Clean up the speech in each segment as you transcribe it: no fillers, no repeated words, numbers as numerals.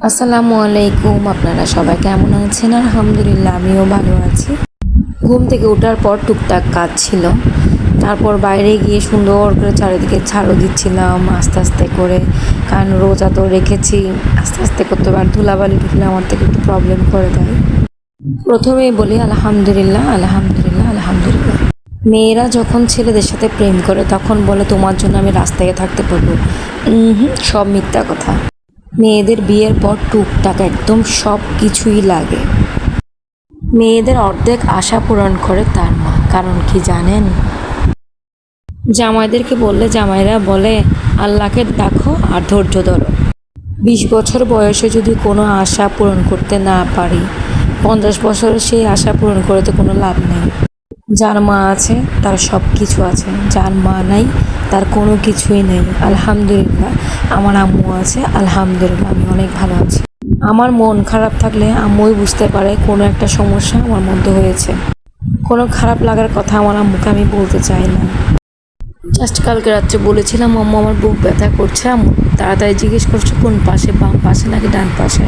আসসালামু আলাইকুম। আপনারা সবাই কেমন আছেন? আলহামদুলিল্লাহ আমিও ভালো আছি। ঘুম থেকে ওঠার পর টুকটাক কাজ ছিল, তারপর বাইরে গিয়ে সুন্দর করে চারিদিকে ঝাড়ু দিচ্ছিলাম আস্তে আস্তে করে, কারণ রোজা তো রেখেছি। আস্তে আস্তে করতে পার ধুলাবালি ঢুকলে আমার থেকে একটু প্রবলেম করে দেয়। প্রথমেই বলি আলহামদুলিল্লাহ আলহামদুলিল্লাহ আলহামদুলিল্লাহ। মেয়েরা যখন ছেলেদের সাথে প্রেম করে তখন বলে তোমার জন্য আমি রাস্তায় থাকতে পারবো। সব মিথ্যা কথা। মেয়েদের বিয়ের পর টুকটাক একদম সব কিছুই লাগে। মেয়েদের অর্ধেক আশা পূরণ করে তার মা। কারণ কি জানেন? জামাইদেরকে বললে জামাইরা বলে আল্লাহকে ডাকো আর ধৈর্য ধরো। 20 বছর বয়সে যদি কোনো আশা পূরণ করতে না পারি, 50 বছরে সেই আশা পূরণ করে তো কোনো লাভ নেই। যার মা আছে তার সব কিছু আছে, যার মা নাই তার কোনো কিছুই নেই। আলহামদুলিল্লাহ আমার আম্মু আছে, আলহামদুলিল্লাহ আমি অনেক ভালো আছি। আমার মন খারাপ থাকলে আম্মুই বুঝতে পারে কোনো একটা সমস্যা আমার মধ্যে হয়েছে। কোনো খারাপ লাগার কথা আমার আম্মুকে আমি বলতে চাই না। জাস্ট কালকে রাত্রে বলেছিলাম আম্মু আমার বুক ব্যথা করছে। আম্মু তাড়াতাড়ি জিজ্ঞেস করছে কোন পাশে, বাম পাশে নাকি ডান পাশে।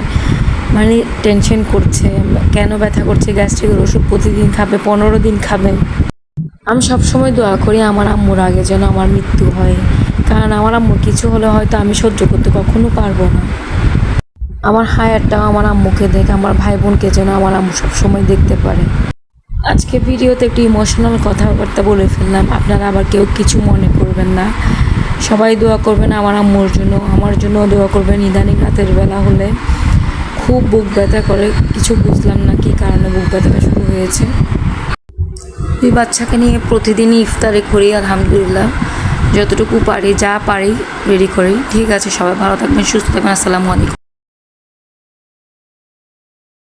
মানে টেনশন করছে কেন ব্যথা করছে, গ্যাস্ট্রিকের ওষুধ প্রতিদিন খাবে, 15 দিন খাবে। আমি সবসময় দোয়া করি আমার আম্মুর আগে যেন আমার মৃত্যু হয়, কারণ আমার আম্মুর কিছু হলে হয়তো আমি সহ্য করতে কখনো পারবো না। আমার হায়ারটাও আমার আম্মুকে দেখে, আমার ভাই বোনকে যেন আমার আম্মু সবসময় দেখতে পারে। আজকে ভিডিওতে একটু ইমোশনাল কথাবার্তা বলে ফেললাম, আপনারা আবার কেউ কিছু মনে করবেন না। সবাই দোয়া করবেন আমার আম্মুর জন্য, আমার জন্য দোয়া করবেন। ইদানিং রাতের বেলা হলে খুব বুক ব্যথা করে, কিছু বুঝলাম না কী কারণে বুক ব্যথাটা শুরু হয়েছে। দুই বাচ্চাকে নিয়ে প্রতিদিনই ইফতারে করি আলহামদুলিল্লাহ, যতটুকু পারি যা পারি রেডি করি। ঠিক আছে, সবাই ভালো থাকবেন, সুস্থ থাকবেন। আসসালামু আলাইকুম।